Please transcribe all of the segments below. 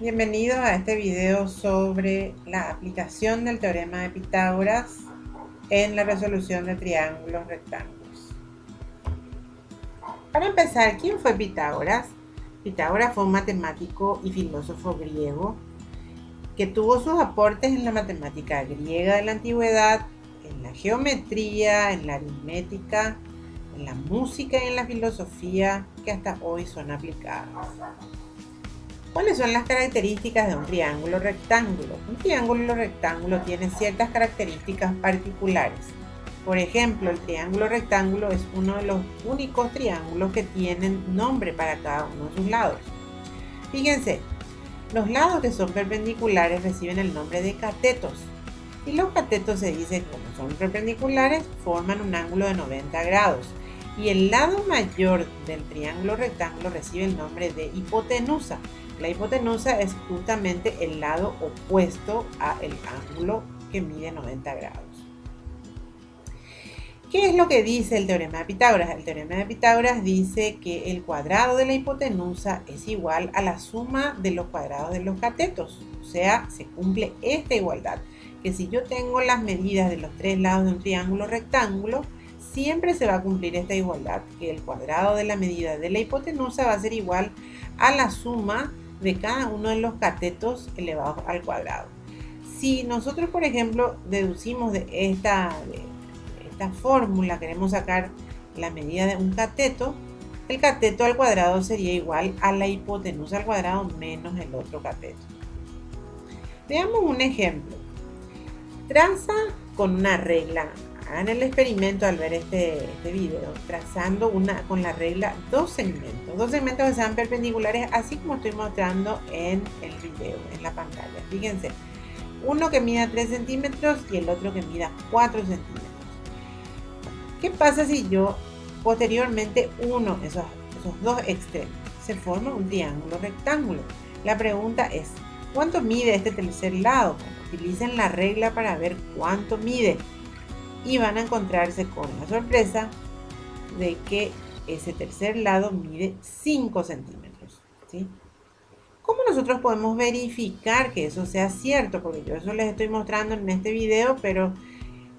Bienvenidos a este video sobre la aplicación del teorema de Pitágoras en la resolución de triángulos rectángulos. Para empezar, ¿quién fue Pitágoras? Pitágoras fue un matemático y filósofo griego que tuvo sus aportes en la matemática griega de la antigüedad, en la geometría, en la aritmética, en la música y en la filosofía que hasta hoy son aplicadas. ¿Cuáles son las características de un triángulo rectángulo? Un triángulo rectángulo tiene ciertas características particulares. Por ejemplo, el triángulo rectángulo es uno de los únicos triángulos que tienen nombre para cada uno de sus lados. Fíjense, los lados que son perpendiculares reciben el nombre de catetos. Y los catetos se dice que como son perpendiculares, forman un ángulo de 90 grados. Y el lado mayor del triángulo rectángulo recibe el nombre de hipotenusa. La hipotenusa es justamente el lado opuesto al ángulo que mide 90 grados. ¿Qué es lo que dice el teorema de Pitágoras? El teorema de Pitágoras dice que el cuadrado de la hipotenusa es igual a la suma de los cuadrados de los catetos. O sea, se cumple esta igualdad, que si yo tengo las medidas de los tres lados de un triángulo rectángulo, siempre se va a cumplir esta igualdad, que el cuadrado de la medida de la hipotenusa va a ser igual a la suma de cada uno de los catetos elevados al cuadrado. Si nosotros, por ejemplo, deducimos de esta fórmula, queremos sacar la medida de un cateto, el cateto al cuadrado sería igual a la hipotenusa al cuadrado menos el otro cateto. Veamos un ejemplo. Traza con una regla. Hagan el experimento al ver este video, trazando con la regla dos segmentos que sean perpendiculares, así como estoy mostrando en el video, en la pantalla. Fíjense, uno que mida 3 centímetros y el otro que mida 4 centímetros. ¿Qué pasa si yo posteriormente uno esos dos extremos? Se forma un triángulo rectángulo. La pregunta es, ¿cuánto mide este tercer lado? Utilicen la regla para ver cuánto mide. Y van a encontrarse con la sorpresa de que ese tercer lado mide 5 centímetros. ¿Sí? ¿Cómo nosotros podemos verificar que eso sea cierto? Porque yo eso les estoy mostrando en este video, pero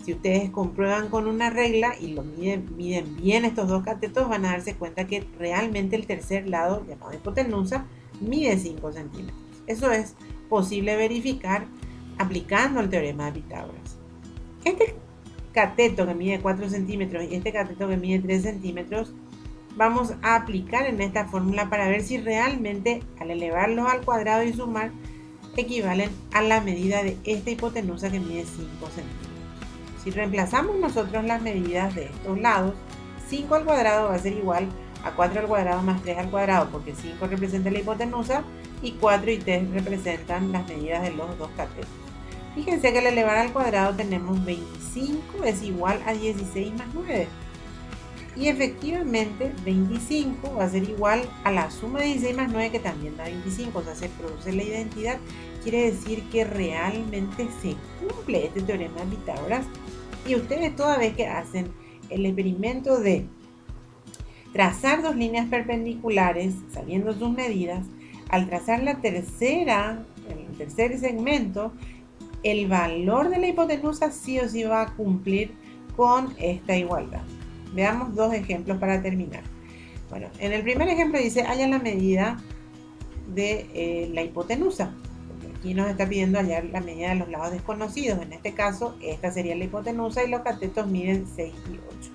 si ustedes comprueban con una regla y lo miden bien estos dos catetos, van a darse cuenta que realmente el tercer lado, llamado hipotenusa, mide 5 centímetros. Eso es posible verificar aplicando el teorema de Pitágoras. Este cateto que mide 4 centímetros y este cateto que mide 3 centímetros, vamos a aplicar en esta fórmula para ver si realmente al elevarlos al cuadrado y sumar equivalen a la medida de esta hipotenusa que mide 5 centímetros. Si reemplazamos nosotros las medidas de estos lados, 5 al cuadrado va a ser igual a 4 al cuadrado más 3 al cuadrado, porque 5 representa la hipotenusa y 4 y 3 representan las medidas de los dos catetos. Fíjense que al elevar al cuadrado tenemos 25 es igual a 16 más 9. Y efectivamente 25 va a ser igual a la suma de 16 más 9, que también da 25. O sea, se produce la identidad. Quiere decir que realmente se cumple este teorema de Pitágoras. Y ustedes toda vez que hacen el experimento de trazar dos líneas perpendiculares sabiendo sus medidas, al trazar el tercer segmento, el valor de la hipotenusa sí o sí va a cumplir con esta igualdad. Veamos dos ejemplos para terminar. Bueno, en el primer ejemplo dice, halla la medida de la hipotenusa. Porque aquí nos está pidiendo hallar la medida de los lados desconocidos. En este caso, esta sería la hipotenusa y los catetos miden 6 y 8.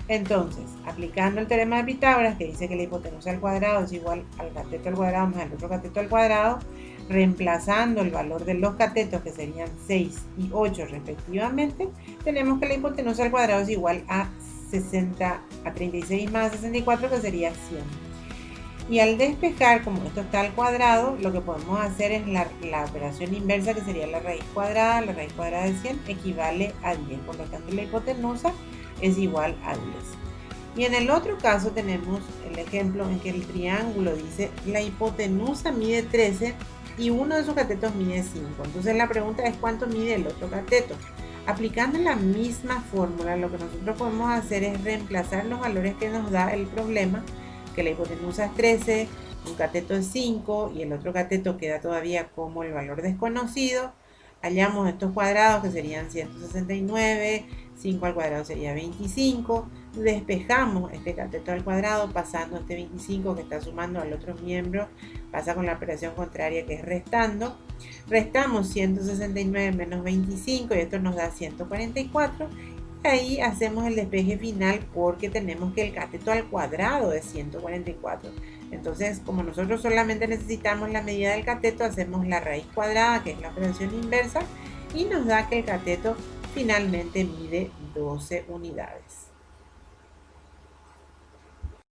Entonces, aplicando el teorema de Pitágoras, que dice que la hipotenusa al cuadrado es igual al cateto al cuadrado más el otro cateto al cuadrado, reemplazando el valor de los catetos, que serían 6 y 8 respectivamente, tenemos que la hipotenusa al cuadrado es igual a 36 más 64, que sería 100. Y al despejar, como esto está al cuadrado, lo que podemos hacer es la operación inversa, que sería la raíz cuadrada. La raíz cuadrada de 100 equivale a 10, por lo tanto la hipotenusa es igual a 10. Y en el otro caso tenemos el ejemplo en que el triángulo dice la hipotenusa mide 13 y uno de sus catetos mide 5. Entonces la pregunta es cuánto mide el otro cateto. Aplicando la misma fórmula, lo que nosotros podemos hacer es reemplazar los valores que nos da el problema, que la hipotenusa es 13, un cateto es 5 y el otro cateto queda todavía como el valor desconocido, hallamos estos cuadrados que serían 169, 5 al cuadrado sería 25, despejamos este cateto al cuadrado pasando este 25 que está sumando al otro miembro, pasa con la operación contraria que es restando, restamos 169 menos 25 y esto nos da 144. Ahí hacemos el despeje final porque tenemos que el cateto al cuadrado es 144. Entonces, como nosotros solamente necesitamos la medida del cateto, hacemos la raíz cuadrada, que es la operación inversa, y nos da que el cateto finalmente mide 12 unidades.